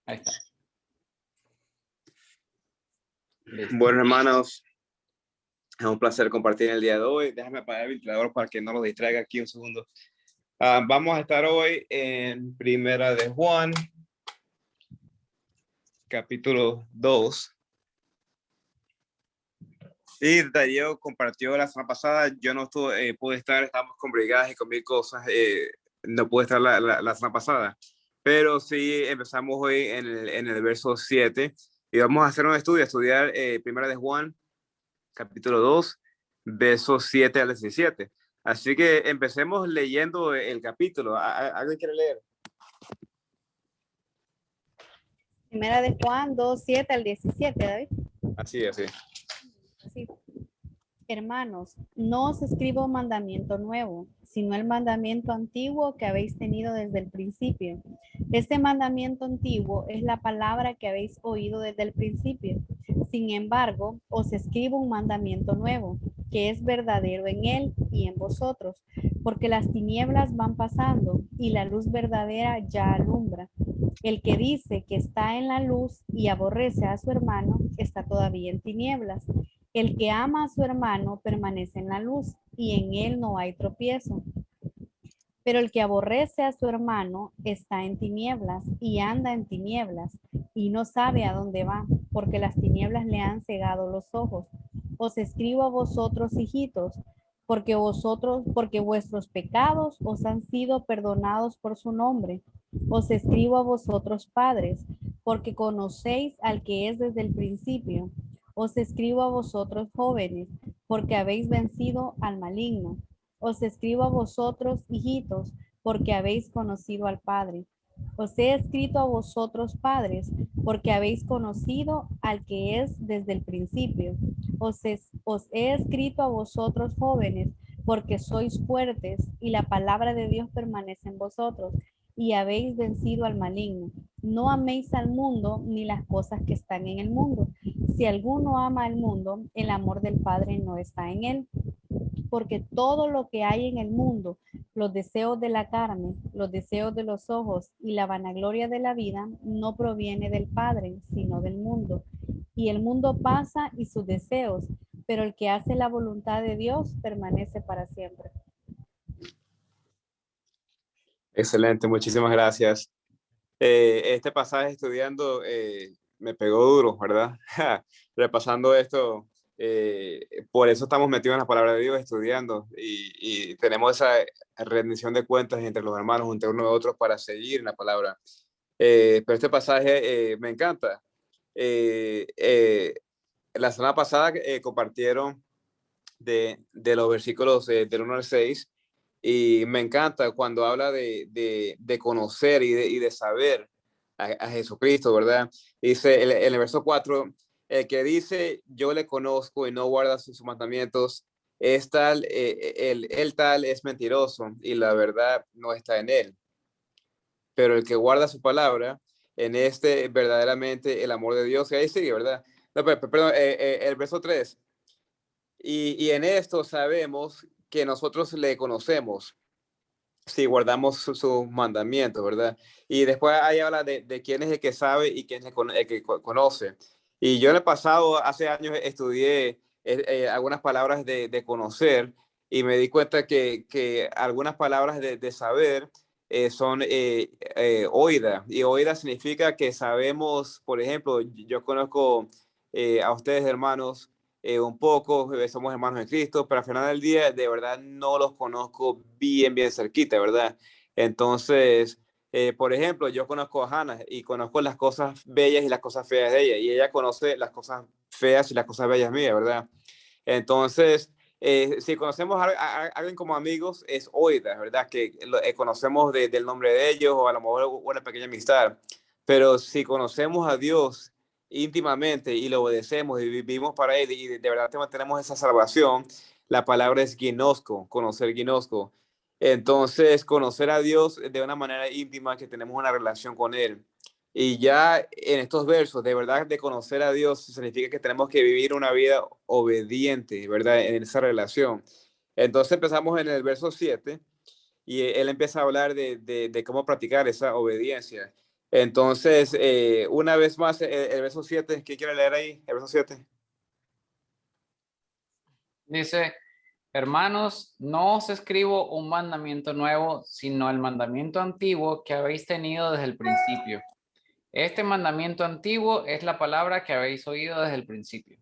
Ahí está. Listo. Bueno, hermanos, es un placer compartir el día de hoy. Déjame apagar el ventilador para que no los distraiga aquí un segundo. Vamos a estar hoy en Primera de Juan, capítulo 2. Y Darío compartió la semana pasada. Yo no pude estar, estábamos con brigadas y con mil cosas. No pude estar la semana pasada. Pero sí empezamos hoy en el verso 7. Y vamos a hacer un estudio, estudiar Primera de Juan, capítulo 2, versos 7 al 17. Así que empecemos leyendo el capítulo. ¿Alguien quiere leer? Primera de Juan 2, 7 al 17, David. Así. Sí. Hermanos, no os escribo un mandamiento nuevo, sino el mandamiento antiguo que habéis tenido desde el principio. Este mandamiento antiguo es la palabra que habéis oído desde el principio. Sin embargo, os escribo un mandamiento nuevo, que es verdadero en él y en vosotros, porque las tinieblas van pasando y la luz verdadera ya alumbra. El que dice que está en la luz y aborrece a su hermano está todavía en tinieblas. El que ama a su hermano permanece en la luz y en él no hay tropiezo. Pero el que aborrece a su hermano está en tinieblas y anda en tinieblas y no sabe a dónde va, porque las tinieblas le han cegado los ojos. Os escribo a vosotros, hijitos, porque vuestros pecados os han sido perdonados por su nombre. Os escribo a vosotros, padres, porque conocéis al que es desde el principio. Os escribo a vosotros, jóvenes, porque habéis vencido al maligno. Os escribo a vosotros, hijitos, porque habéis conocido al Padre. Os he escrito a vosotros, padres, porque habéis conocido al que es desde el principio. Os he escrito a vosotros, jóvenes, porque sois fuertes y la palabra de Dios permanece en vosotros y habéis vencido al maligno. No améis al mundo ni las cosas que están en el mundo. Si alguno ama al mundo, el amor del Padre no está en él. Porque todo lo que hay en el mundo, los deseos de la carne, los deseos de los ojos y la vanagloria de la vida, no proviene del Padre, sino del mundo. Y el mundo pasa y sus deseos, pero el que hace la voluntad de Dios permanece para siempre. Excelente, muchísimas gracias. Este pasaje estudiando me pegó duro, ¿verdad? Repasando esto, por eso estamos metidos en la palabra de Dios estudiando y tenemos esa rendición de cuentas entre los hermanos, entre unos y otros para seguir en la palabra. Pero este pasaje me encanta. La semana pasada compartieron de los versículos del 1 al 6 y me encanta cuando habla de conocer y de saber a Jesucristo, ¿verdad? Dice en el verso 4, el que dice yo le conozco y no guarda sus mandamientos, es tal, el tal es mentiroso y la verdad no está en él. Pero el que guarda su palabra, en este verdaderamente el amor de Dios, y ahí sigue, ¿verdad? No, perdón, el verso 3. Y en esto sabemos que nosotros le conocemos si guardamos sus mandamientos, ¿verdad? Y después ahí habla de quién es el que sabe y quién es el que conoce. Y yo en el pasado, hace años, estudié algunas palabras de conocer y me di cuenta que algunas palabras de saber son oída. Y oída significa que sabemos, por ejemplo, yo conozco a ustedes, hermanos, un poco, somos hermanos de Cristo, pero al final del día de verdad no los conozco bien cerquita, ¿verdad? Entonces, por ejemplo, yo conozco a Hannah y conozco las cosas bellas y las cosas feas de ella, y ella conoce las cosas feas y las cosas bellas mías, ¿verdad? Entonces, si conocemos a alguien como amigos, es oída, ¿verdad? Que conocemos del nombre de ellos o a lo mejor una pequeña amistad, pero si conocemos a Dios íntimamente y lo obedecemos y vivimos para Él y de verdad tenemos esa salvación, la palabra es ginosco, conocer ginosco. Entonces, conocer a Dios de una manera íntima, que tenemos una relación con Él. Y ya en estos versos, de verdad, de conocer a Dios significa que tenemos que vivir una vida obediente, ¿verdad? En esa relación. Entonces empezamos en el verso 7 y él empieza a hablar de cómo practicar esa obediencia. Entonces, una vez más, el verso 7, ¿qué quiere leer ahí? El verso 7. Dice, hermanos, no os escribo un mandamiento nuevo, sino el mandamiento antiguo que habéis tenido desde el principio. Este mandamiento antiguo es la palabra que habéis oído desde el principio.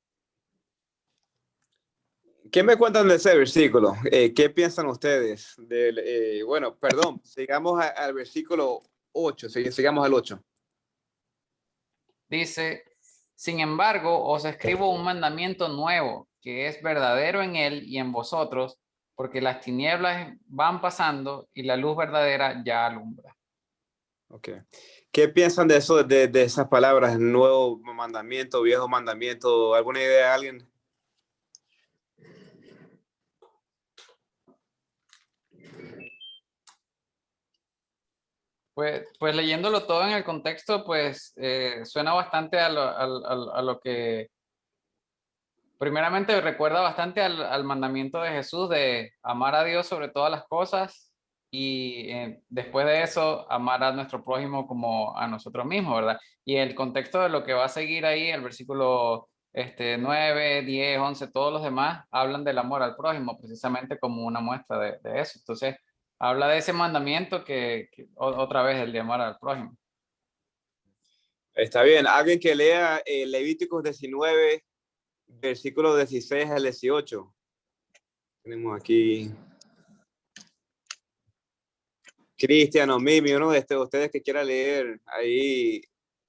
¿Qué me cuentan de ese versículo? ¿Qué piensan ustedes? Bueno, perdón, sigamos al versículo 8, sigamos al 8. Dice, sin embargo, os escribo un mandamiento nuevo, que es verdadero en él y en vosotros, porque las tinieblas van pasando y la luz verdadera ya alumbra. Okay. ¿Qué piensan de eso, de esas palabras, nuevo mandamiento, viejo mandamiento? ¿Alguna idea de alguien? Pues leyéndolo todo en el contexto, pues suena bastante a lo que, primeramente recuerda bastante al mandamiento de Jesús de amar a Dios sobre todas las cosas y después de eso amar a nuestro prójimo como a nosotros mismos, ¿verdad? Y el contexto de lo que va a seguir ahí, el versículo 9, 10, 11, todos los demás hablan del amor al prójimo precisamente como una muestra de eso. Entonces, habla de ese mandamiento que otra vez el de amar al prójimo. Está bien. Alguien que lea Levíticos 19, versículos 16 al 18. Tenemos aquí Cristian o Mimi, uno de ustedes que quiera leer ahí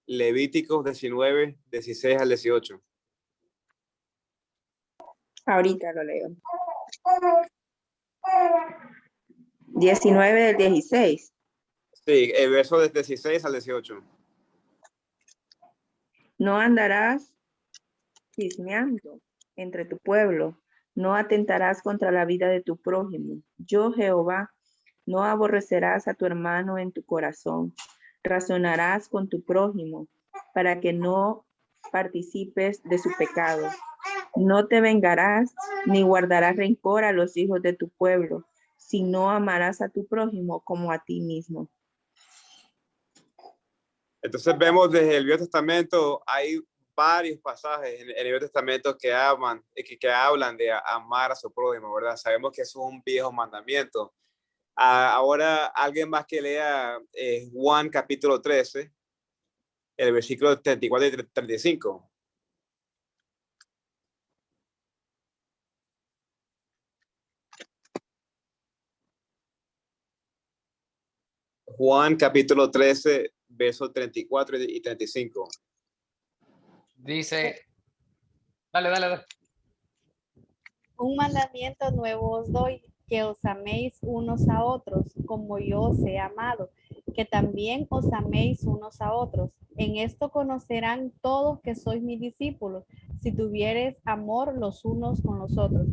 Levíticos 19, 16 al 18. Ahorita lo leo. 19 del 16. Sí, el verso de 16 al 18. No andarás chismeando entre tu pueblo, no atentarás contra la vida de tu prójimo. Yo, Jehová, no aborrecerás a tu hermano en tu corazón. Razonarás con tu prójimo para que no participes de su pecado. No te vengarás ni guardarás rencor a los hijos de tu pueblo, sino amarás a tu prójimo como a ti mismo. Entonces vemos desde el Viejo Testamento, hay varios pasajes en el Viejo Testamento que hablan de amar a su prójimo, ¿verdad? Sabemos que eso es un viejo mandamiento. Ahora, alguien más que lea Juan capítulo 13, el versículo 34 y 35. Juan capítulo 13, versos 34 y 35. Dice, dale. Un mandamiento nuevo os doy, que os améis unos a otros, como yo os he amado, que también os améis unos a otros. En esto conocerán todos que sois mis discípulos, si tuviereis amor los unos con los otros.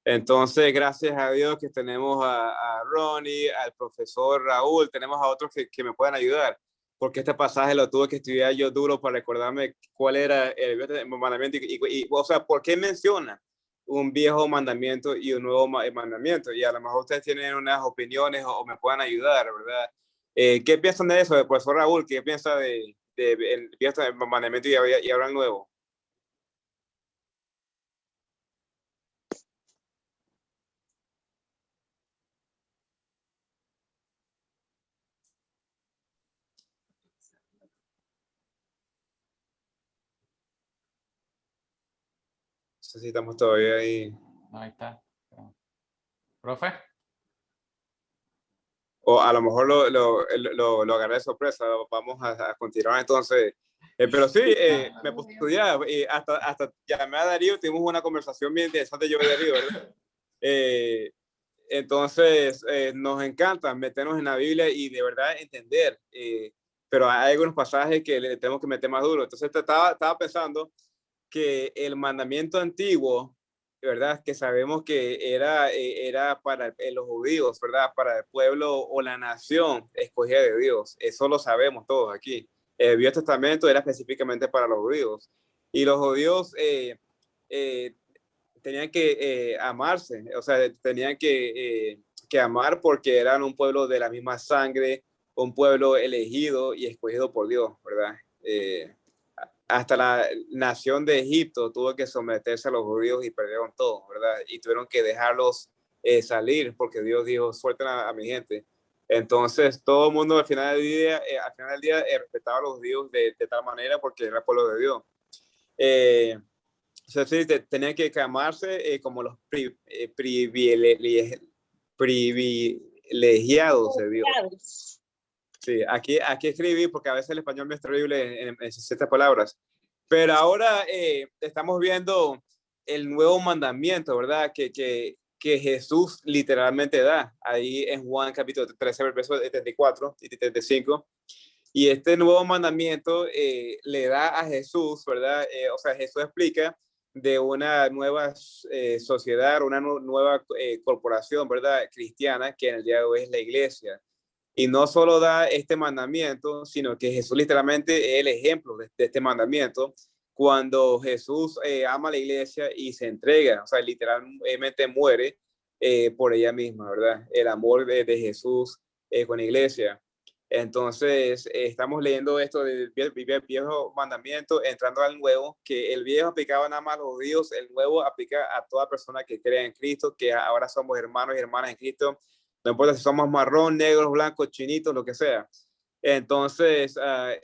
Entonces, gracias a Dios que tenemos a Ronnie, al profesor Raúl, tenemos a otros que me puedan ayudar, porque este pasaje lo tuve que estudiar yo duro para recordarme cuál era el mandamiento o sea, por qué menciona un viejo mandamiento y un nuevo mandamiento. Y a lo mejor ustedes tienen unas opiniones o me puedan ayudar, ¿verdad? ¿Qué piensan de eso, profesor Raúl? ¿Qué piensa de el viejo mandamiento y ahora el nuevo? Necesitamos todavía ahí. Ahí está. Profe. O a lo mejor lo agarré de sorpresa. Vamos a continuar entonces. Pero sí, me puse a estudiar y hasta llamé a Darío, tuvimos una conversación bien interesante yo y Darío, ¿verdad? Entonces, nos encanta meternos en la Biblia y de verdad entender, pero hay algunos pasajes que le tenemos que meter más duro. Entonces, estaba pensando que el mandamiento antiguo, ¿verdad? Que sabemos que era para los judíos, ¿verdad? Para el pueblo o la nación escogida de Dios. Eso lo sabemos todos aquí. El Viejo Testamento era específicamente para los judíos. Y los judíos tenían que amarse, o sea, tenían que amar porque eran un pueblo de la misma sangre, un pueblo elegido y escogido por Dios, ¿verdad? Hasta la nación de Egipto tuvo que someterse a los judíos y perdieron todo, ¿verdad? Y tuvieron que dejarlos salir porque Dios dijo, suelten a mi gente. Entonces, todo el mundo al final del día respetaba a los judíos de tal manera porque era el pueblo de Dios. O sea, sí, tenían que llamarse como los privilegiados de Dios. Sí, aquí escribí porque a veces el español me es terrible en ciertas palabras. Pero ahora estamos viendo el nuevo mandamiento, ¿verdad? Que Jesús literalmente da. Ahí en Juan capítulo 13, versos 34 y 35. Y este nuevo mandamiento le da a Jesús, ¿verdad? O sea, Jesús explica de una nueva sociedad, una nueva corporación, ¿verdad? Cristiana, que en el día de hoy es la iglesia. Y no solo da este mandamiento, sino que Jesús literalmente es el ejemplo de este mandamiento. Cuando Jesús ama a la iglesia y se entrega, o sea, literalmente muere por ella misma, ¿verdad? El amor de Jesús con la iglesia. Entonces, estamos leyendo esto del viejo mandamiento, entrando al nuevo, que el viejo aplicaba nada más a los judíos, el nuevo aplica a toda persona que cree en Cristo, que ahora somos hermanos y hermanas en Cristo, no importa si somos marrón, negros, blancos, chinitos, lo que sea. Entonces,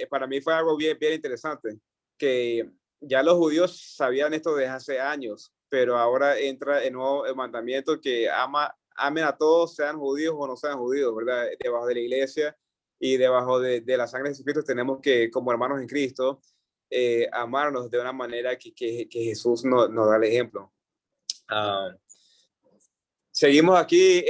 para mí fue algo bien interesante, que ya los judíos sabían esto desde hace años, pero ahora entra el nuevo mandamiento que amen a todos, sean judíos o no sean judíos, ¿verdad? Debajo de la iglesia y debajo de la sangre de Jesucristo tenemos que, como hermanos en Cristo, amarnos de una manera que Jesús nos da el ejemplo. Seguimos aquí.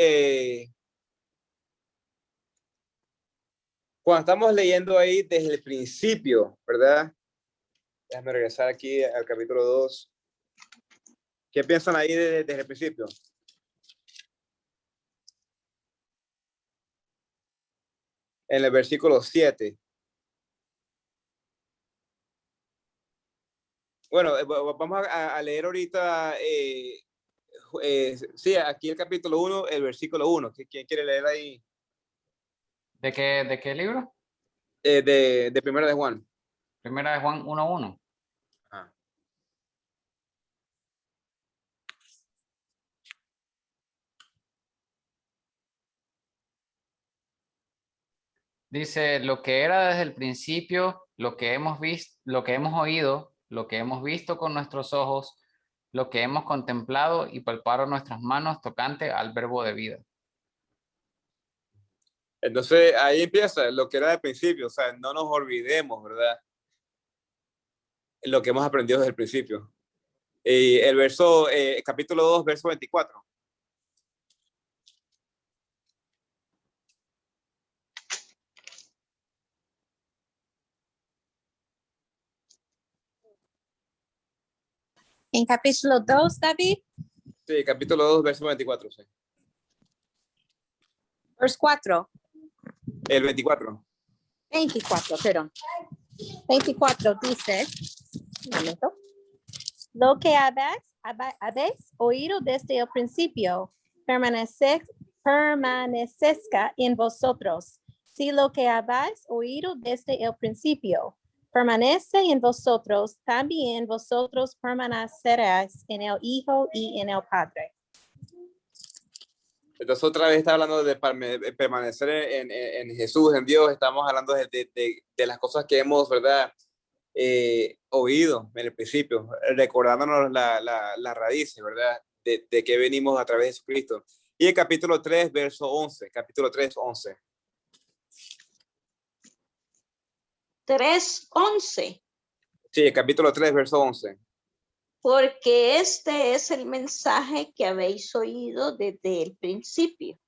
Cuando estamos leyendo ahí desde el principio, ¿verdad? Déjame regresar aquí al capítulo 2. ¿Qué piensan ahí desde el principio? En el versículo 7. Bueno, vamos a leer ahorita, sí, aquí el capítulo 1, el versículo 1. ¿Quién quiere leer ahí? ¿De qué libro? De Primera de Juan. Primera de Juan 1:1. Ah. Dice, lo que era desde el principio, lo que hemos visto, lo que hemos oído, lo que hemos visto con nuestros ojos, lo que hemos contemplado y palparon nuestras manos tocante al verbo de vida. Entonces ahí empieza lo que era del principio, o sea, no nos olvidemos, ¿verdad? Lo que hemos aprendido desde el principio. Y el verso, capítulo 2, verso 24. En capítulo 2, David, Sí, capítulo 2, verso 24. Sí. verse 4, El 24. 24, perdón. 24 dice, un momento, lo que habéis oído desde el principio permanezca en vosotros. Si lo que habéis oído desde el principio permanece en vosotros, también vosotros permaneceréis en el Hijo y en el Padre. Entonces otra vez está hablando de permanecer en Jesús, en Dios. Estamos hablando de las cosas que hemos, ¿verdad? Oído en el principio, recordándonos las raíces, ¿verdad? De que venimos a través de Jesucristo. Y el capítulo 3, verso 11. Capítulo 3, 11. 3:11. Sí, el capítulo 3, verso 11. Porque este es el mensaje que habéis oído desde el principio,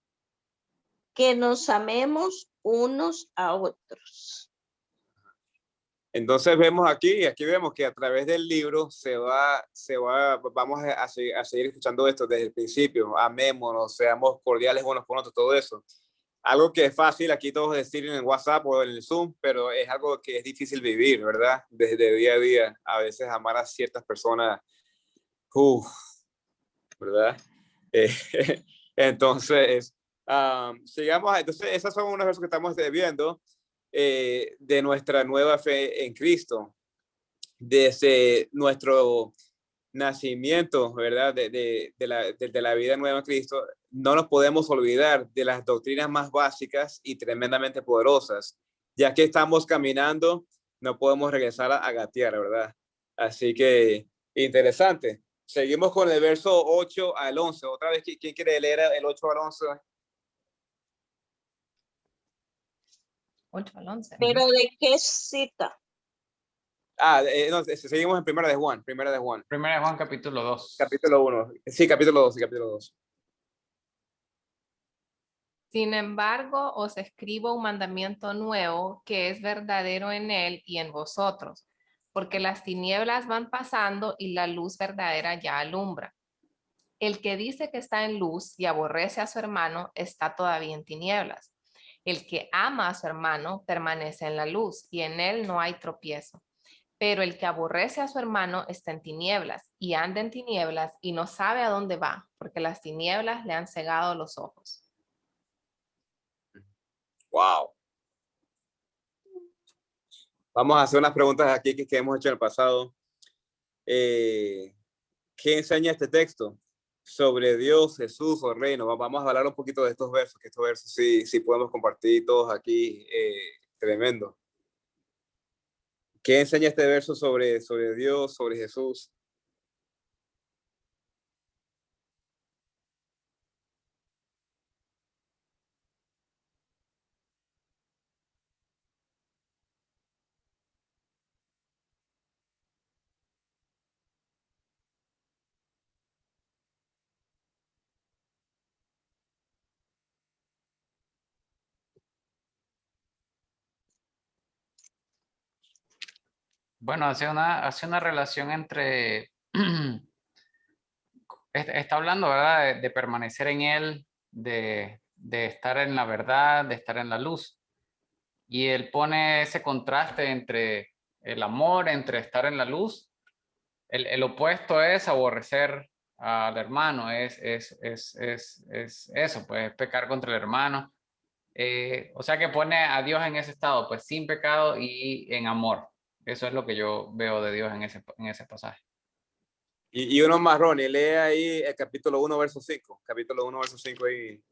que nos amemos unos a otros. Entonces vemos aquí vemos que a través del libro vamos a seguir escuchando esto desde el principio. Amémonos, seamos cordiales unos con otros, todo eso. Algo que es fácil aquí todos decir en el WhatsApp o en el Zoom, pero es algo que es difícil vivir, ¿verdad? Desde día a día. A veces amar a ciertas personas, ¿verdad? Entonces, Sigamos, entonces esos son unos versos que estamos viendo de nuestra nueva fe en Cristo, desde nuestro nacimiento, ¿verdad? De la vida nueva en Cristo. No nos podemos olvidar de las doctrinas más básicas y tremendamente poderosas. Ya que estamos caminando, no podemos regresar a gatear, ¿verdad? Así que interesante. Seguimos con el verso 8 al 11. Otra vez, ¿quién quiere leer el 8 al 11? 8 al 11. Pero ¿de qué cita? No, seguimos en Primera de Juan. Primera de Juan, capítulo 2. Capítulo 1. Sí, capítulo 2, capítulo 2. Sin embargo, os escribo un mandamiento nuevo que es verdadero en él y en vosotros, porque las tinieblas van pasando y la luz verdadera ya alumbra. El que dice que está en luz y aborrece a su hermano está todavía en tinieblas. El que ama a su hermano permanece en la luz y en él no hay tropiezo. Pero el que aborrece a su hermano está en tinieblas y anda en tinieblas y no sabe a dónde va, porque las tinieblas le han cegado los ojos. Wow. Vamos a hacer unas preguntas aquí que hemos hecho en el pasado. ¿Qué enseña este texto sobre Dios, Jesús o reino? Vamos a hablar un poquito de estos versos, que estos versos sí podemos compartir todos aquí. Tremendo. ¿Qué enseña este verso sobre Dios, sobre Jesús? Bueno, hace una relación entre, está hablando, ¿verdad? De permanecer en él, de estar en la verdad, de estar en la luz. Y él pone ese contraste entre el amor, entre estar en la luz. El opuesto es aborrecer al hermano, es eso, pues pecar contra el hermano. O sea que pone a Dios en ese estado, pues sin pecado y en amor. Eso es lo que yo veo de Dios en ese pasaje. Y uno más, Ronnie, lee ahí el capítulo 1, verso 5. Capítulo 1, verso 5 ahí.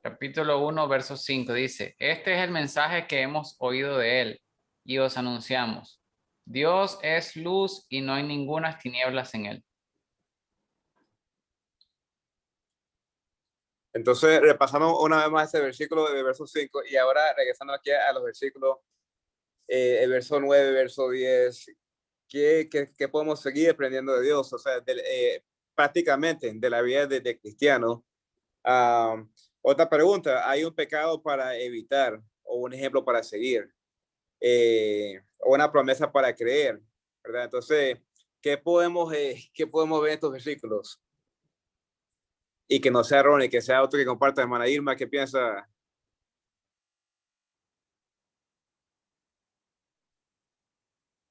Capítulo 1, verso 5 dice, este es el mensaje que hemos oído de él y os anunciamos. Dios es luz y no hay ninguna tinieblas en él. Entonces, repasando una vez más ese versículo de verso 5 y ahora regresando aquí a los versículos, el verso 9, verso 10, ¿qué podemos seguir aprendiendo de Dios? O sea, prácticamente de la vida de cristiano. Otra pregunta, ¿hay un pecado para evitar o un ejemplo para seguir? O una promesa para creer, ¿verdad? Entonces, ¿qué podemos ver en estos versículos? Y que no sea Ronnie, que sea otro que comparta, hermana Irma, ¿qué piensa?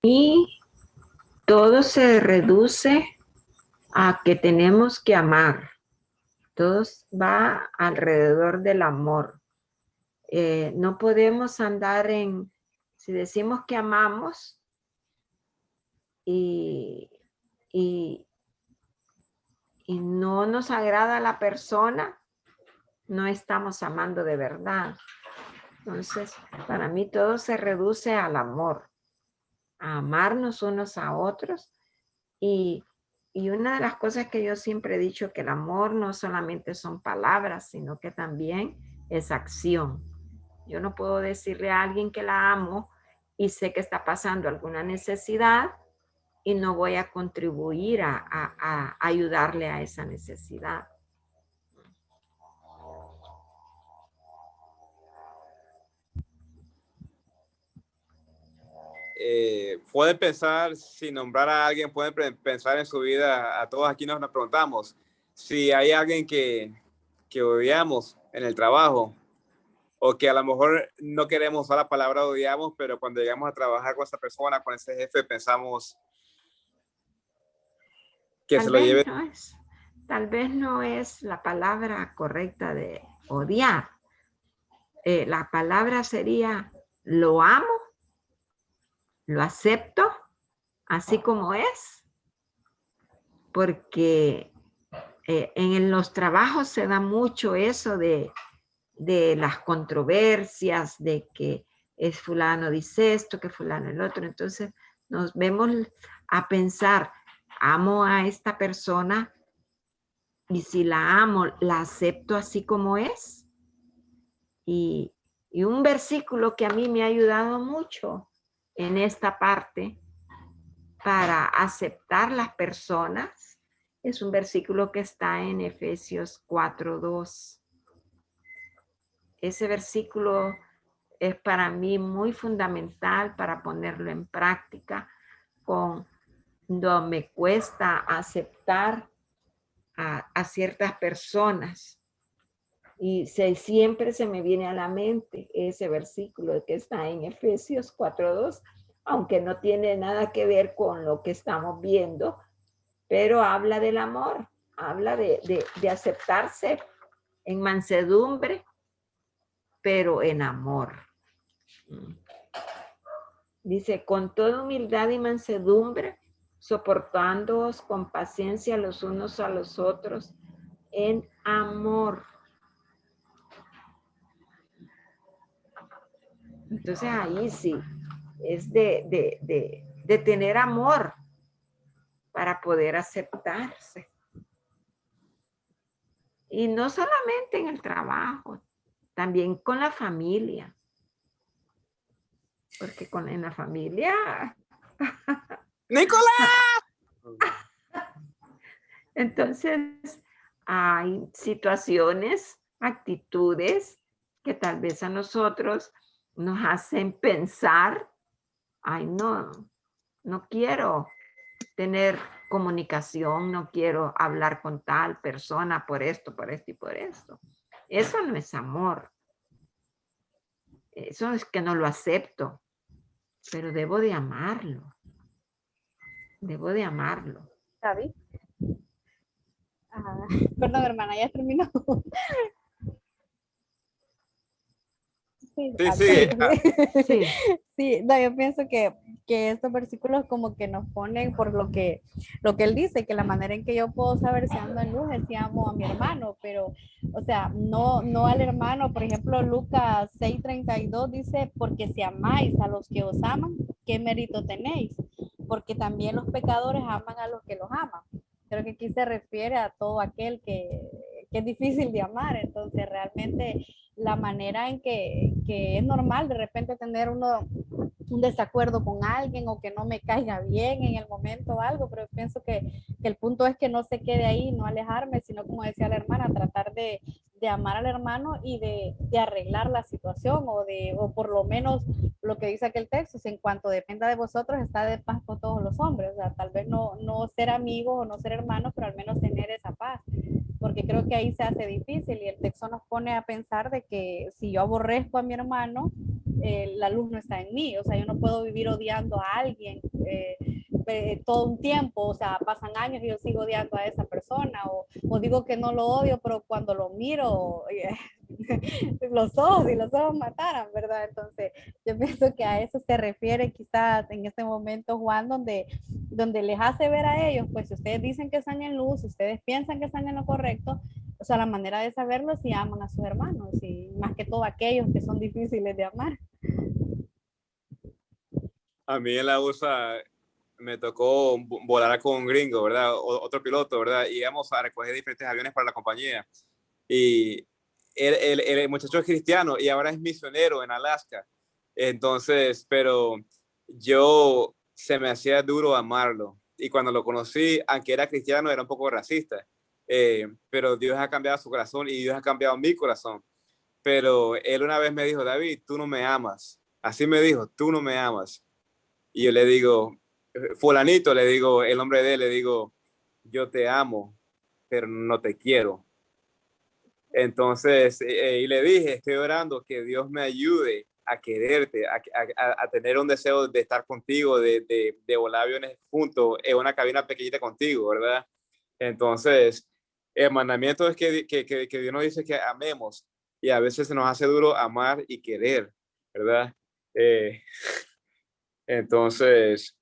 Y todo se reduce a que tenemos que amar. Todo va alrededor del amor. No podemos andar si decimos que amamos y no nos agrada la persona, no estamos amando de verdad. Entonces, para mí todo se reduce al amor, a amarnos unos a otros. Y una de las cosas que yo siempre he dicho, que el amor no solamente son palabras, sino que también es acción. Yo no puedo decirle a alguien que la amo y sé que está pasando alguna necesidad y no voy a contribuir a ayudarle a esa necesidad. Pueden pensar, sin nombrar a alguien, pueden pensar en su vida. A todos aquí nos preguntamos si hay alguien que odiamos en el trabajo, o que a lo mejor no queremos usar la palabra odiamos, pero cuando llegamos a trabajar con esa persona, con ese jefe, pensamos que se lo lleve. tal vez no es la palabra correcta de odiar. La palabra sería lo amo, lo acepto, así como es, porque en los trabajos se da mucho eso de las controversias, de que es fulano dice esto, que fulano el otro. Entonces nos vemos a pensar, amo a esta persona y si la amo, la acepto así como es. Y un versículo que a mí me ha ayudado mucho en esta parte para aceptar las personas es un versículo que está en Efesios 4:2. Ese versículo es para mí muy fundamental para ponerlo en práctica cuando me cuesta aceptar a ciertas personas. Y siempre se me viene a la mente ese versículo que está en Efesios 4:2, aunque no tiene nada que ver con lo que estamos viendo, pero habla del amor, habla de aceptarse en mansedumbre, pero en amor. Dice, con toda humildad y mansedumbre, soportándoos con paciencia los unos a los otros en amor. Entonces ahí sí, es de tener amor para poder aceptarse. Y no solamente en el trabajo, también con la familia. Porque en la familia... ¡Nicolás! Entonces, hay situaciones, actitudes que tal vez a nosotros nos hacen pensar, ay, no quiero tener comunicación, no quiero hablar con tal persona por esto y por esto. Eso no es amor. Eso es que no lo acepto, pero debo de amarlo. Debo de amarlo. ¿David? Ah, perdón, hermana, ya terminó. Sí, Sí, sí. Sí. Sí, no, yo pienso que estos versículos como que nos ponen por lo que él dice, que la manera en que yo puedo saber si ando en luz es si amo a mi hermano, pero, o sea, no al hermano. Por ejemplo, Lucas 6:32 dice, porque si amáis a los que os aman, ¿qué mérito tenéis? Porque también los pecadores aman a los que los aman. Creo que aquí se refiere a todo aquel que es difícil de amar. Entonces, realmente la manera en que es normal de repente tener un desacuerdo con alguien o que no me caiga bien en el momento o algo, pero pienso que el punto es que no se quede ahí, no alejarme, sino como decía la hermana, tratar de amar al hermano y de arreglar la situación o por lo menos lo que dice aquel texto, si en cuanto dependa de vosotros está de paz con todos los hombres. O sea, tal vez no ser amigos o no ser hermanos, pero al menos tener esa paz, porque creo que ahí se hace difícil y el texto nos pone a pensar de que si yo aborrezco a mi hermano, la luz no está en mí. O sea, yo no puedo vivir odiando a alguien todo un tiempo. O sea, pasan años y yo sigo odiando a esa persona o digo que no lo odio, pero cuando lo miro los ojos mataran, ¿verdad? Entonces yo pienso que a eso se refiere quizás en este momento Juan, donde les hace ver a ellos, pues si ustedes dicen que están en luz, si ustedes piensan que están en lo correcto, o sea, la manera de saberlo es si aman a sus hermanos y más que todo aquellos que son difíciles de amar. A mí en la USA me tocó volar con un gringo, ¿verdad? Otro piloto, ¿verdad? Y íbamos a recoger diferentes aviones para la compañía. Y el muchacho es cristiano y ahora es misionero en Alaska. Entonces, pero se me hacía duro amarlo. Y cuando lo conocí, aunque era cristiano, era un poco racista. Pero Dios ha cambiado su corazón y Dios ha cambiado mi corazón. Pero él una vez me dijo, David, tú no me amas. Así me dijo, tú no me amas. Y yo le digo, fulanito, le digo, el nombre de él, le digo, yo te amo, pero no te quiero. Entonces, y le dije, estoy orando que Dios me ayude a quererte, a tener un deseo de estar contigo, de volar aviones juntos en una cabina pequeñita contigo, ¿verdad? Entonces, El mandamiento es que Dios nos dice que amemos y a veces se nos hace duro amar y querer, ¿verdad? Eh, entonces,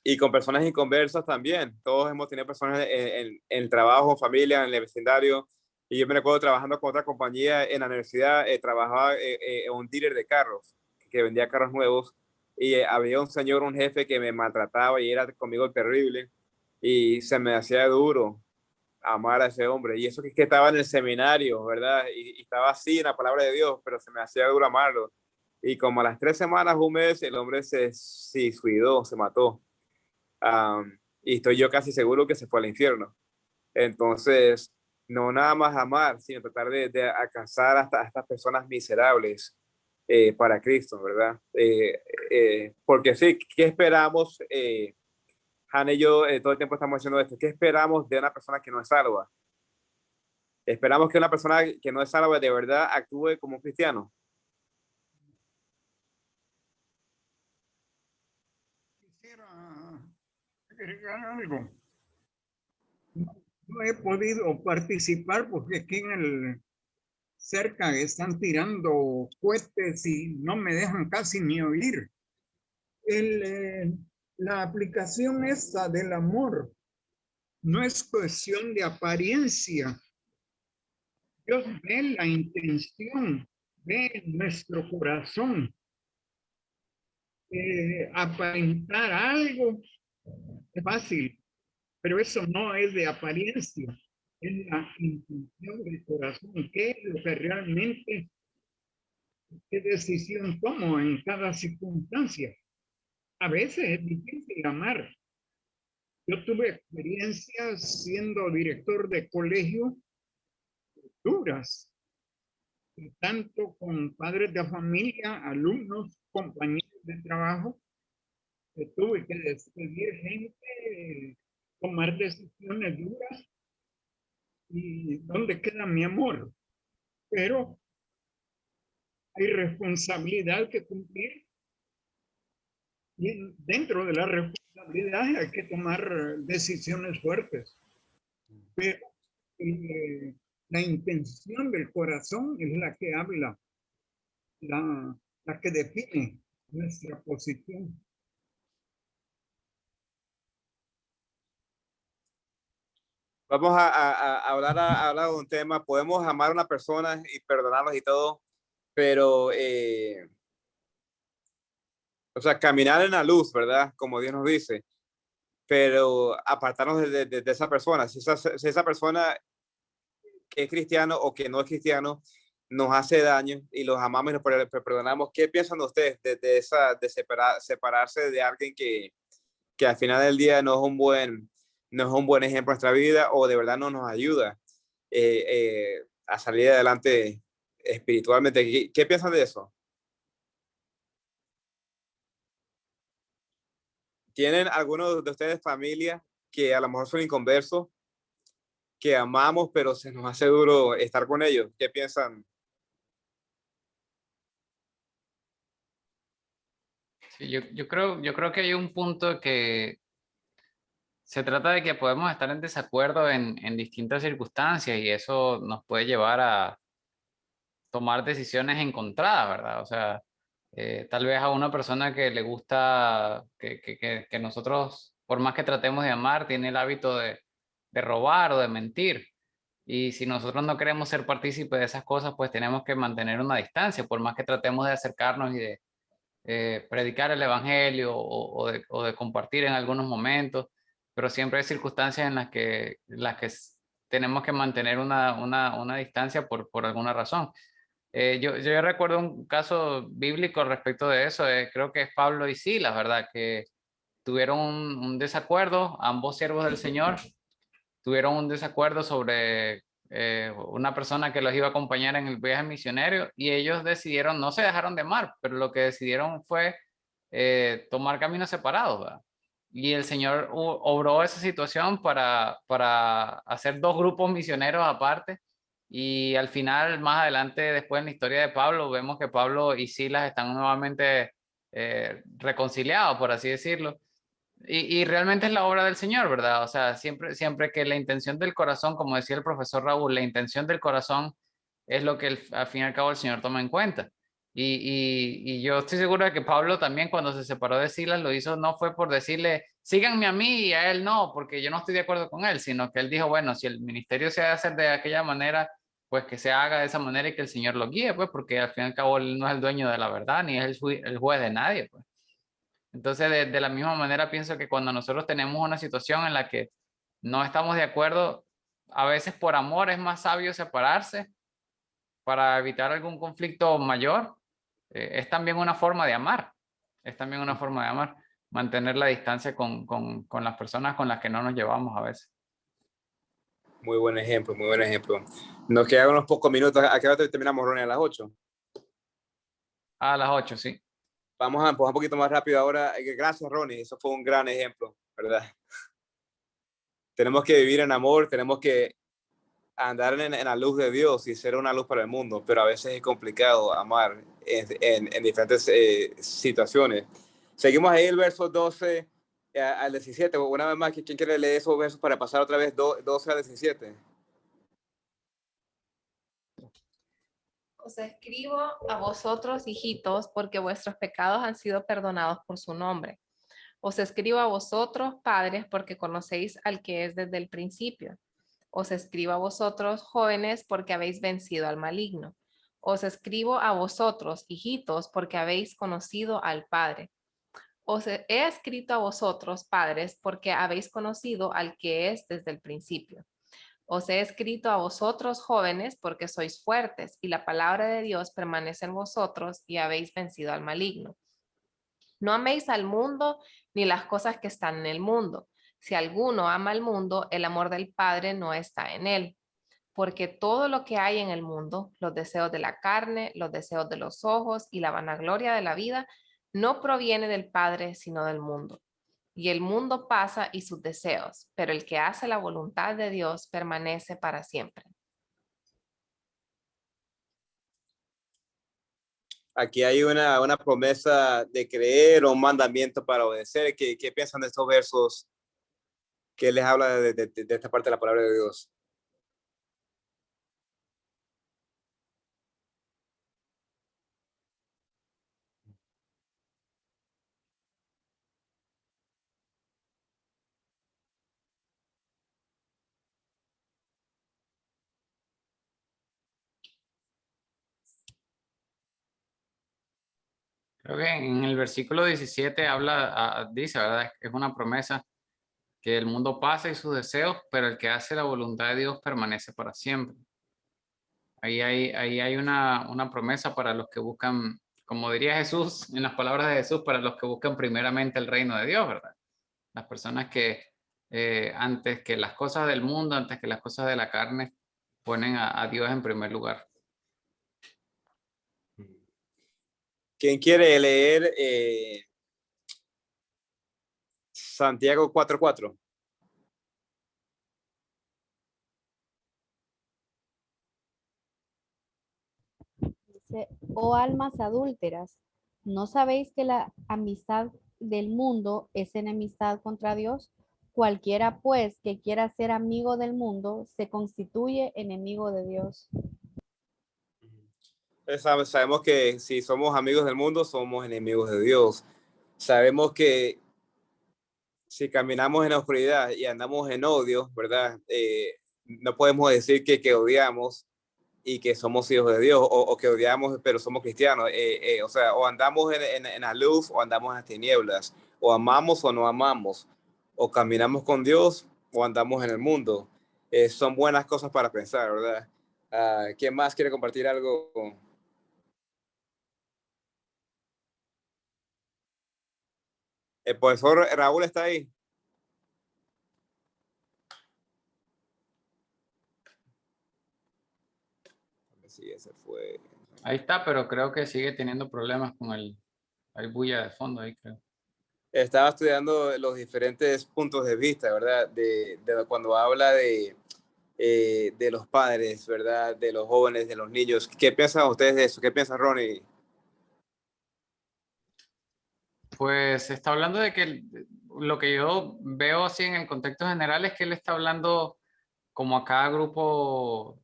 y con personas inconversas también. Todos hemos tenido personas en el trabajo, familia, en el vecindario. Y yo me recuerdo trabajando con otra compañía en la universidad, trabajaba en un dealer de carros, que vendía carros nuevos. Y había un señor, un jefe que me maltrataba y era conmigo terrible. Y se me hacía duro amar a ese hombre. Y eso que estaba en el seminario, ¿verdad? Y estaba así en la palabra de Dios, pero se me hacía duro amarlo. Y como a las 3 semanas, un mes, el hombre se suicidó, se mató. Y estoy yo casi seguro que se fue al infierno. Entonces, no nada más amar, sino tratar de alcanzar hasta estas personas miserables para Cristo, ¿verdad? Porque sí, ¿qué esperamos? Hannah y yo todo el tiempo estamos diciendo esto. ¿Qué esperamos de una persona que no es salva? Esperamos que una persona que no es salva de verdad actúe como un cristiano. Quisiera agregar algo. No he podido participar porque aquí cerca están tirando cohetes y no me dejan casi ni oír. La aplicación esta del amor no es cuestión de apariencia. Dios ve la intención, ve nuestro corazón. Aparentar algo es fácil, pero eso no es de apariencia, es la intención del corazón, qué es lo que realmente, qué decisión tomo en cada circunstancia. A veces es difícil amar. Yo tuve experiencias siendo director de colegio duras, tanto con padres de familia, alumnos, compañeros de trabajo, que tuve que despedir gente, tomar decisiones duras y dónde queda mi amor. Pero hay responsabilidad que cumplir y dentro de la responsabilidad hay que tomar decisiones fuertes. Pero la intención del corazón es la que habla, la que define nuestra posición. Vamos a hablar de un tema. Podemos amar a una persona y perdonarlos y todo, pero, o sea, caminar en la luz, ¿verdad? Como Dios nos dice, pero apartarnos de esa persona. Si esa persona que es cristiano o que no es cristiano nos hace daño y los amamos y nos perdonamos, ¿qué piensan ustedes de separarse de alguien que al final del día no es un buen ejemplo en nuestra vida o de verdad no nos ayuda a salir adelante espiritualmente? ¿Qué piensan de eso? ¿Tienen algunos de ustedes familia que a lo mejor son inconversos, que amamos, pero se nos hace duro estar con ellos? ¿Qué piensan? Sí, yo creo que hay un punto que se trata de que podemos estar en desacuerdo en distintas circunstancias y eso nos puede llevar a tomar decisiones encontradas, ¿verdad? O sea, tal vez a una persona que le gusta que nosotros, por más que tratemos de amar, tiene el hábito de robar o de mentir. Y si nosotros no queremos ser partícipes de esas cosas, pues tenemos que mantener una distancia, por más que tratemos de acercarnos y de predicar el evangelio o de compartir en algunos momentos, pero siempre hay circunstancias en las que tenemos que mantener una distancia por alguna razón. Yo recuerdo un caso bíblico respecto de eso, creo que es Pablo y Silas, ¿verdad? Que tuvieron un desacuerdo, ambos siervos del Señor tuvieron un desacuerdo sobre una persona que los iba a acompañar en el viaje misionero y ellos decidieron, no se dejaron de amar, pero lo que decidieron fue tomar caminos separados, ¿verdad? Y el Señor obró esa situación para hacer dos grupos misioneros aparte. Y al final, más adelante, después en la historia de Pablo, vemos que Pablo y Silas están nuevamente reconciliados, por así decirlo. Y realmente es la obra del Señor, ¿verdad? O sea, siempre que la intención del corazón, como decía el profesor Raúl, la intención del corazón es lo que al fin y al cabo el Señor toma en cuenta. Y yo estoy seguro de que Pablo también cuando se separó de Silas lo hizo no fue por decirle, síganme a mí y a él no, porque yo no estoy de acuerdo con él, sino que él dijo, bueno, si el ministerio se ha de hacer de aquella manera, pues que se haga de esa manera y que el Señor lo guíe, pues porque al fin y al cabo él no es el dueño de la verdad, ni es el juez de nadie, pues. Entonces, de la misma manera, pienso que cuando nosotros tenemos una situación en la que no estamos de acuerdo, a veces por amor es más sabio separarse para evitar algún conflicto mayor. Es también una forma de amar, es también una forma de amar, mantener la distancia con las personas con las que no nos llevamos a veces. Muy buen ejemplo, muy buen ejemplo. Nos quedan unos pocos minutos. ¿A qué hora terminamos, Ronnie? ¿A las 8? A las 8, sí. Vamos a empujar un poquito más rápido ahora. Gracias, Ronnie. Eso fue un gran ejemplo, ¿verdad? Tenemos que vivir en amor, tenemos que andar en la luz de Dios y ser una luz para el mundo, pero a veces es complicado amar en diferentes situaciones. Seguimos ahí el verso 12 al 17. Una vez más, ¿quién quiere leer esos versos para pasar otra vez 12 al 17? Os escribo a vosotros, hijitos, porque vuestros pecados han sido perdonados por su nombre. Os escribo a vosotros, padres, porque conocéis al que es desde el principio. Os escribo a vosotros, jóvenes, porque habéis vencido al maligno. Os escribo a vosotros, hijitos, porque habéis conocido al Padre. Os he escrito a vosotros, padres, porque habéis conocido al que es desde el principio. Os he escrito a vosotros, jóvenes, porque sois fuertes, y la palabra de Dios permanece en vosotros, y habéis vencido al maligno. No améis al mundo, ni las cosas que están en el mundo. Si alguno ama al mundo, el amor del Padre no está en él. Porque todo lo que hay en el mundo, los deseos de la carne, los deseos de los ojos y la vanagloria de la vida, no proviene del Padre, sino del mundo. Y el mundo pasa y sus deseos, pero el que hace la voluntad de Dios permanece para siempre. Aquí hay una promesa de creer o un mandamiento para obedecer. ¿Qué piensan de estos versos que les habla de esta parte de la palabra de Dios? Creo que en el versículo 17 dice, ¿verdad? Es una promesa que el mundo pasa y sus deseos, pero el que hace la voluntad de Dios permanece para siempre. Ahí hay una promesa para los que buscan, como diría Jesús, en las palabras de Jesús, para los que buscan primeramente el reino de Dios, ¿verdad? Las personas que antes que las cosas del mundo, antes que las cosas de la carne, ponen a Dios en primer lugar. ¿Quién quiere leer Santiago 4:4? Dice, oh almas adúlteras, ¿no sabéis que la amistad del mundo es enemistad contra Dios? Cualquiera, pues, que quiera ser amigo del mundo, se constituye enemigo de Dios. Sabemos que si somos amigos del mundo, somos enemigos de Dios. Sabemos que si caminamos en la oscuridad y andamos en odio, ¿verdad? No podemos decir que odiamos y que somos hijos de Dios, o que odiamos pero somos cristianos. O sea, o andamos en la luz o andamos en las tinieblas, o amamos o no amamos, o caminamos con Dios o andamos en el mundo. Son buenas cosas para pensar, ¿verdad? ¿Quién más quiere compartir algo? El profesor Raúl está ahí. Sí, ese fue. Ahí está, pero creo que sigue teniendo problemas con hay bulla de fondo ahí, creo. Estaba estudiando los diferentes puntos de vista, ¿verdad? De cuando habla de los padres, ¿verdad? De los jóvenes, de los niños. ¿Qué piensan ustedes de eso? ¿Qué piensa Ronnie? Pues está hablando de que lo que yo veo así en el contexto general es que él está hablando como a cada grupo,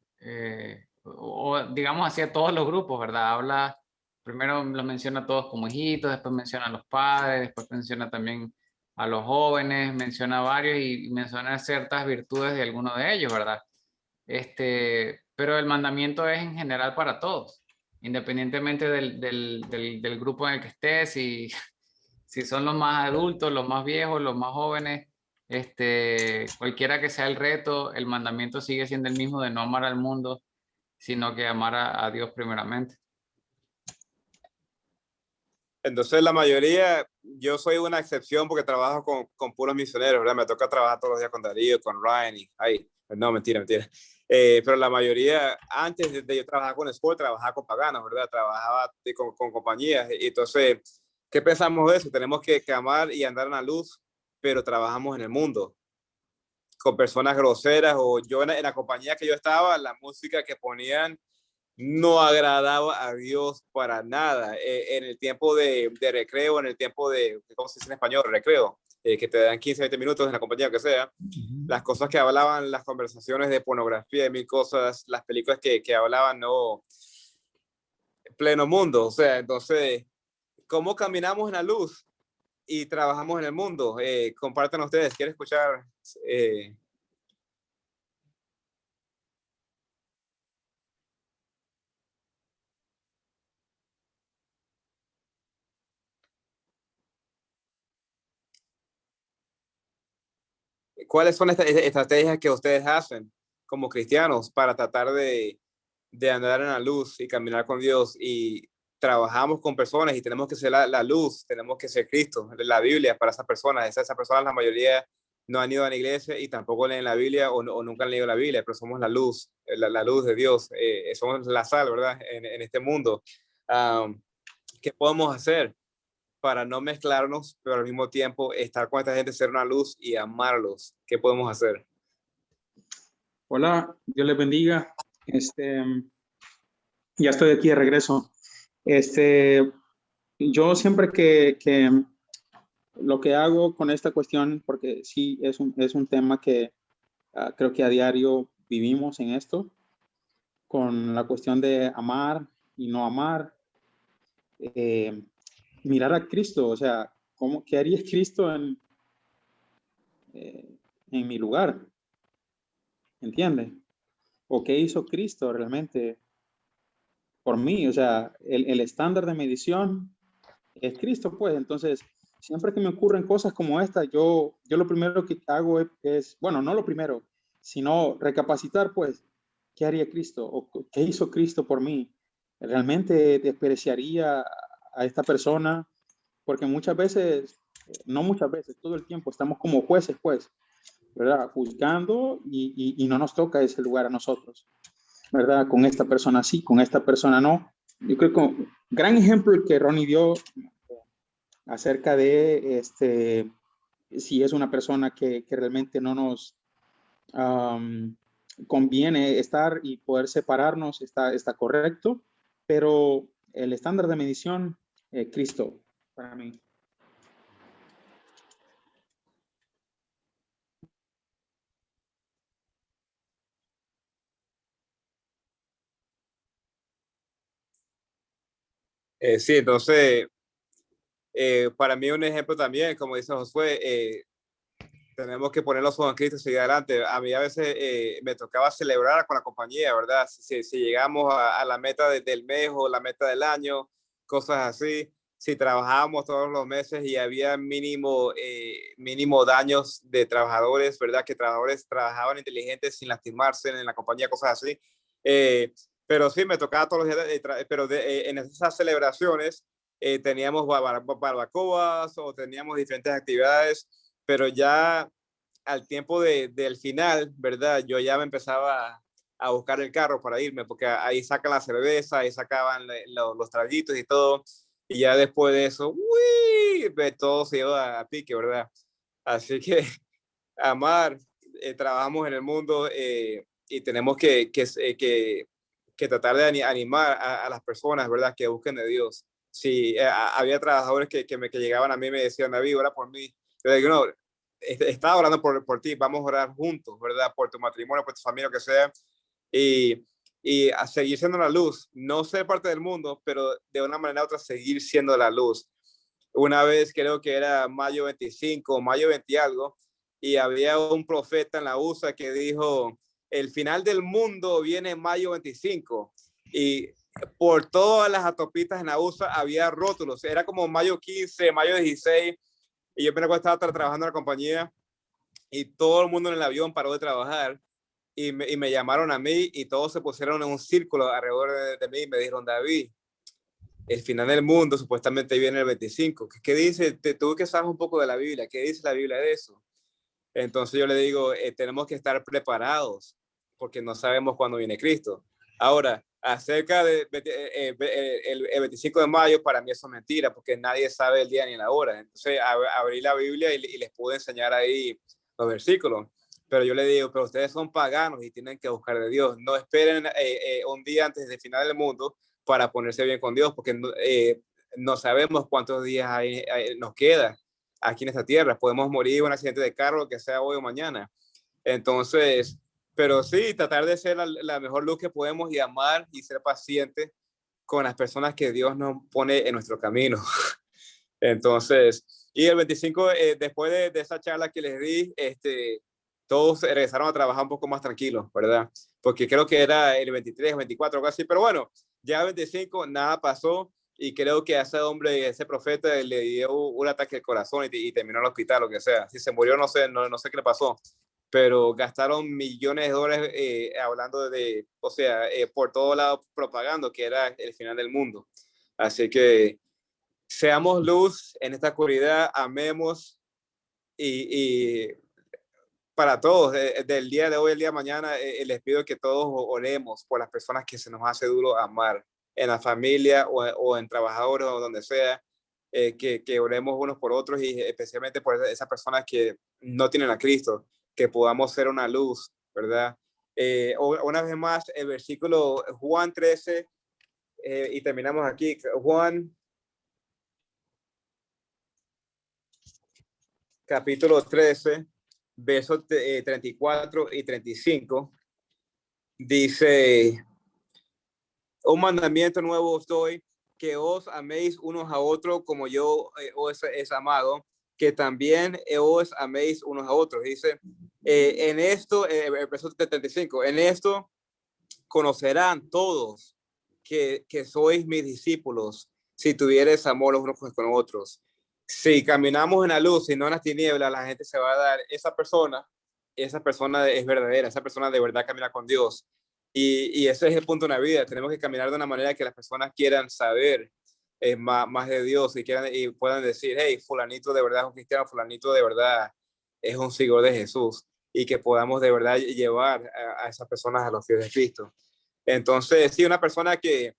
o digamos así a todos los grupos, ¿verdad? Habla, primero los menciona a todos como hijitos, después menciona a los padres, después menciona también a los jóvenes, menciona a varios y menciona ciertas virtudes de algunos de ellos, ¿verdad? Pero el mandamiento es en general para todos, independientemente del grupo en el que estés, si son los más adultos, los más viejos, los más jóvenes, cualquiera que sea el reto, el mandamiento sigue siendo el mismo de no amar al mundo, sino que amar a Dios primeramente. Entonces la mayoría, yo soy una excepción porque trabajo con puros misioneros, ¿verdad? Me toca trabajar todos los días con Darío, con Ryan y ay, no, mentira. Pero la mayoría, antes de yo trabajar con Sport, trabajaba con paganos, ¿verdad? Trabajaba con compañías. Y entonces, ¿qué pensamos de eso? Tenemos que amar y andar en la luz, pero trabajamos en el mundo con personas groseras, o yo en la compañía que yo estaba, la música que ponían no agradaba a Dios para nada. En el tiempo de recreo, en el tiempo de, ¿cómo se dice en español? Recreo, que te dan 15, 20 minutos en la compañía que sea, las cosas que hablaban, las conversaciones de pornografía, de mil cosas, las películas que hablaban, no, pleno mundo. O sea, entonces, ¿cómo caminamos en la luz y trabajamos en el mundo? Compartan ustedes, ¿quieren escuchar? ¿Cuáles son estas estrategias que ustedes hacen como cristianos para tratar de andar en la luz y caminar con Dios? Y trabajamos con personas y tenemos que ser la luz, tenemos que ser Cristo, la Biblia para esas personas. Esas personas, la mayoría no han ido a la iglesia y tampoco leen la Biblia o nunca han leído la Biblia, pero somos la luz, la luz de Dios, somos la sal, ¿verdad? En este mundo. ¿Qué podemos hacer para no mezclarnos, pero al mismo tiempo estar con esta gente, ser una luz y amarlos? ¿Qué podemos hacer? Hola, Dios les bendiga. Ya estoy aquí de regreso. Yo siempre que lo que hago con esta cuestión, porque sí es un tema que creo que a diario vivimos en esto, con la cuestión de amar y no amar, mirar a Cristo, o sea, ¿qué haría Cristo en mi lugar? ¿Entiende? ¿O qué hizo Cristo realmente por mí? O sea, el estándar de medición es Cristo, pues. Entonces, siempre que me ocurren cosas como esta, yo lo primero que hago es, bueno, no lo primero, sino recapacitar, pues, ¿qué haría Cristo? ¿O qué hizo Cristo por mí? ¿Realmente despreciaría a esta persona? Porque muchas veces, no muchas veces, todo el tiempo estamos como jueces, pues, ¿verdad? Juzgando y no nos toca ese lugar a nosotros, ¿verdad? Con esta persona sí, con esta persona no. Yo creo que un gran ejemplo el que Ronnie dio acerca de si es una persona que realmente no nos conviene estar y poder separarnos, está correcto, pero el estándar de medición, Cristo, para mí. Sí, entonces, para mí un ejemplo también, como dice Josué, tenemos que poner los ojos en Cristo y seguir adelante. A mí a veces me tocaba celebrar con la compañía, ¿verdad? Si llegamos a la meta del mes o la meta del año, cosas así. Si trabajábamos todos los meses y había mínimo daños de trabajadores, ¿verdad? Que trabajadores trabajaban inteligentes sin lastimarse en la compañía, cosas así. Pero sí, me tocaba todos los días, pero en esas celebraciones teníamos barbacoas o teníamos diferentes actividades, pero ya al tiempo del final, ¿verdad? Yo ya me empezaba a buscar el carro para irme, porque ahí sacan la cerveza, ahí sacaban los traguitos y todo, y ya después de eso, ¡uy! Todo se iba a pique, ¿verdad? Así que amar, trabajamos en el mundo y tenemos que tratar de animar a las personas, ¿verdad? Que busquen de Dios. Sí, había trabajadores que llegaban a mí y me decían, David, ora por mí. Yo le digo, no, estaba orando por ti, vamos a orar juntos, ¿verdad? Por tu matrimonio, por tu familia, lo que sea. Y a seguir siendo la luz, no ser parte del mundo, pero de una manera u otra seguir siendo la luz. Una vez creo que era mayo 25, mayo 20 y algo, y había un profeta en la USA que dijo, el final del mundo viene en mayo 25, y por todas las autopistas en la USA había rótulos, era como mayo 15, mayo 16, y yo me recuerdo estaba trabajando en la compañía, y todo el mundo en el avión paró de trabajar, y me llamaron a mí, y todos se pusieron en un círculo alrededor de mí, y me dijeron, David, el final del mundo supuestamente viene el 25. ¿Qué dice? Tú que sabes un poco de la Biblia, ¿qué dice la Biblia de eso? Entonces yo le digo, tenemos que estar preparados porque no sabemos cuándo viene Cristo. Ahora, acerca del 25 de mayo, para mí eso es mentira porque nadie sabe el día ni la hora. Entonces abrí la Biblia y les pude enseñar ahí los versículos. Pero yo le digo, pero ustedes son paganos y tienen que buscar de Dios. No esperen un día antes del final del mundo para ponerse bien con Dios, porque no sabemos cuántos días nos queda aquí en esta tierra. Podemos morir en un accidente de carro, que sea hoy o mañana. Entonces, pero sí, tratar de ser la mejor luz que podemos y amar y ser pacientes con las personas que Dios nos pone en nuestro camino. Entonces, y el 25, después de esa charla que les di, todos regresaron a trabajar un poco más tranquilos, ¿verdad? Porque creo que era el 23, 24, algo así, pero bueno, ya el 25 nada pasó y creo que a ese hombre, ese profeta le dio un ataque al corazón y terminó en el hospital, lo que sea. Si se murió, no sé qué le pasó, pero gastaron millones de dólares hablando o sea, por todos lados propagando que era el final del mundo. Así que seamos luz en esta oscuridad, amemos y para todos, del día de hoy al día de mañana, les pido que todos oremos por las personas que se nos hace duro amar, en la familia o en trabajadores o donde sea, que oremos unos por otros y especialmente por esas personas que no tienen a Cristo, que podamos ser una luz, ¿verdad? Una vez más, el versículo Juan 13, y terminamos aquí, Juan capítulo 13, versos 34 y 35, dice, un mandamiento nuevo os doy, que os améis unos a otros como yo os he amado, que también os améis unos a otros. Dice, en esto, el verso 35, en esto conocerán todos que sois mis discípulos, si tuvieres amor los unos con otros. Si caminamos en la luz y no en las tinieblas, la gente se va a dar, esa persona es verdadera, esa persona de verdad camina con Dios. Y ese es el punto de la vida. Tenemos que caminar de una manera que las personas quieran saber más de Dios y puedan decir, hey, fulanito de verdad es un cristiano, fulanito de verdad es un seguidor de Jesús, y que podamos de verdad llevar a esas personas a los pies de Cristo. Entonces, sí, una persona que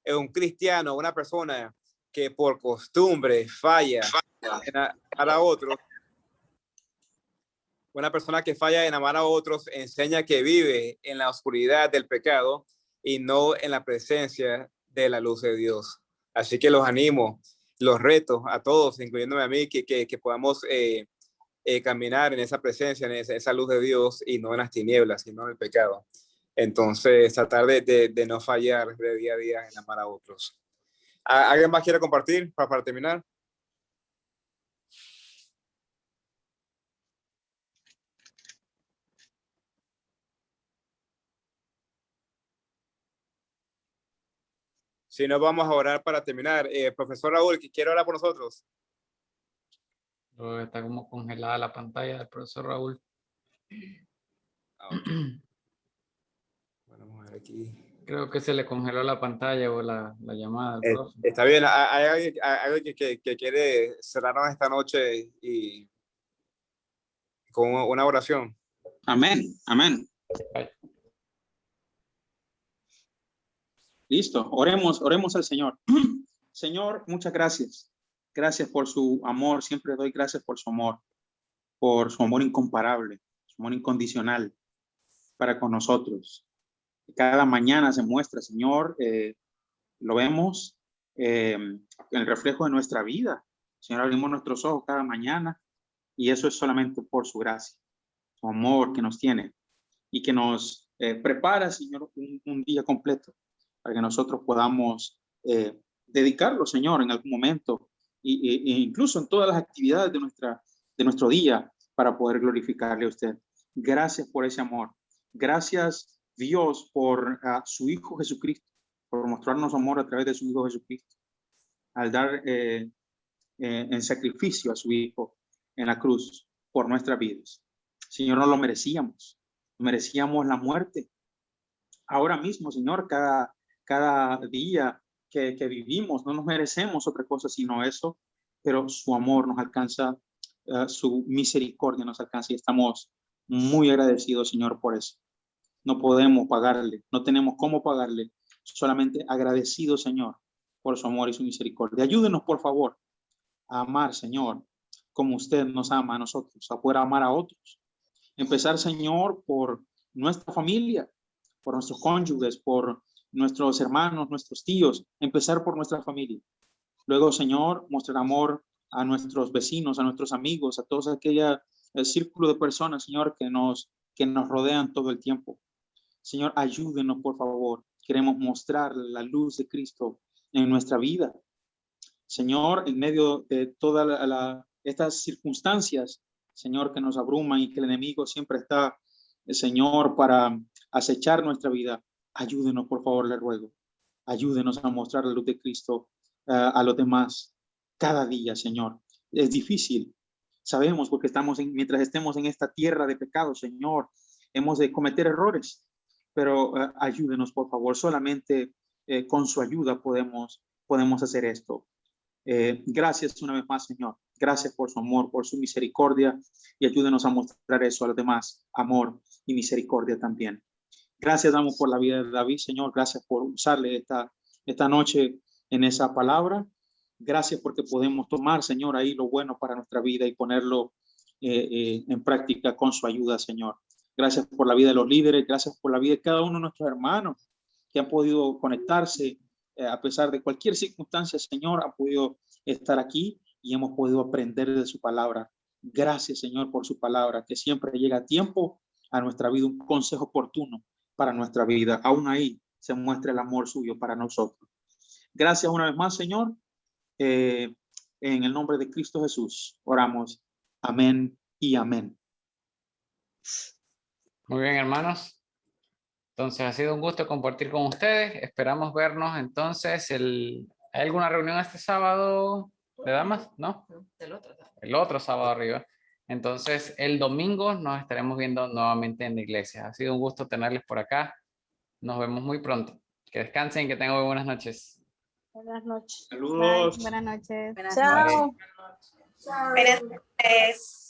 es un cristiano, una persona que por costumbre falla en amar a otros, una persona que falla en amar a otros enseña que vive en la oscuridad del pecado y no en la presencia de la luz de Dios. Así que los animo, los reto a todos, incluyéndome a mí, que podamos caminar en esa presencia, en esa luz de Dios y no en las tinieblas, sino en el pecado. Entonces, tratar de no fallar de día a día en amar a otros. ¿Alguien más quiere compartir para terminar? Si no, vamos a orar para terminar. Profesor Raúl, ¿quiere orar por nosotros? Está como congelada la pantalla del profesor Raúl. Okay. Bueno, vamos a ver aquí. Creo que se le congeló la pantalla o la llamada del profe. Está bien. ¿Hay alguien que quiere cerrarnos esta noche y con una oración? Amén, amén. Bye. Listo, oremos al Señor. Señor, muchas gracias. Gracias por su amor. Siempre doy gracias por su amor incomparable, su amor incondicional para con nosotros. Cada mañana se muestra, Señor, lo vemos en el reflejo de nuestra vida. Señor, abrimos nuestros ojos cada mañana Y eso es solamente por su gracia, su amor que nos tiene y que nos prepara, Señor, un día completo para que nosotros podamos dedicarlo, Señor, en algún momento e incluso en todas las actividades de nuestro día para poder glorificarle a usted. Gracias por ese amor. Gracias, Dios, por su Hijo Jesucristo, por mostrarnos amor a través de su Hijo Jesucristo, al dar en sacrificio a su Hijo en la cruz por nuestras vidas. Señor, no lo merecíamos la muerte. Ahora mismo, Señor, cada día que vivimos, no nos merecemos otra cosa sino eso, pero su amor nos alcanza, su misericordia nos alcanza y estamos muy agradecidos, Señor, por eso. No podemos pagarle, no tenemos cómo pagarle, solamente agradecidos, Señor, por su amor y su misericordia. Ayúdenos, por favor, a amar, Señor, como usted nos ama a nosotros, a poder amar a otros. Empezar, Señor, por nuestra familia, por nuestros cónyuges, por nuestros hermanos, nuestros tíos, empezar por nuestra familia. Luego, Señor, mostrar amor a nuestros vecinos, a nuestros amigos, a todos aquel círculo de personas, Señor, que nos rodean todo el tiempo. Señor, ayúdenos, por favor. Queremos mostrar la luz de Cristo en nuestra vida. Señor, en medio de todas estas circunstancias, Señor, que nos abruman y que el enemigo siempre está, Señor, para acechar nuestra vida, ayúdenos, por favor, le ruego. Ayúdenos a mostrar la luz de Cristo a los demás cada día, Señor. Es difícil, sabemos, porque mientras estemos en esta tierra de pecado, Señor, hemos de cometer errores, pero ayúdenos, por favor. Solamente con su ayuda podemos hacer esto. Gracias una vez más, Señor. Gracias por su amor, por su misericordia, y ayúdenos a mostrar eso a los demás, amor y misericordia también. Gracias damos por la vida de David, Señor. Gracias por usarle esta noche en esa palabra. Gracias porque podemos tomar, Señor, ahí lo bueno para nuestra vida y ponerlo en práctica con su ayuda, Señor. Gracias por la vida de los líderes. Gracias por la vida de cada uno de nuestros hermanos que han podido conectarse a pesar de cualquier circunstancia, Señor, han podido estar aquí y hemos podido aprender de su palabra. Gracias, Señor, por su palabra, que siempre llega a tiempo a nuestra vida, un consejo oportuno para nuestra vida. Aún ahí se muestra el amor suyo para nosotros. Gracias una vez más, Señor. En el nombre de Cristo Jesús oramos. Amén y amén. Muy bien, hermanos. Entonces ha sido un gusto compartir con ustedes. Esperamos vernos entonces. ¿Hay alguna reunión este sábado de damas? ¿No? El otro sábado arriba. Entonces el domingo nos estaremos viendo nuevamente en la iglesia. Ha sido un gusto tenerles por acá. Nos vemos muy pronto. Que descansen y que tengan muy buenas noches. Buenas noches. Saludos. Bye. Buenas noches. Chao. Buenas noches.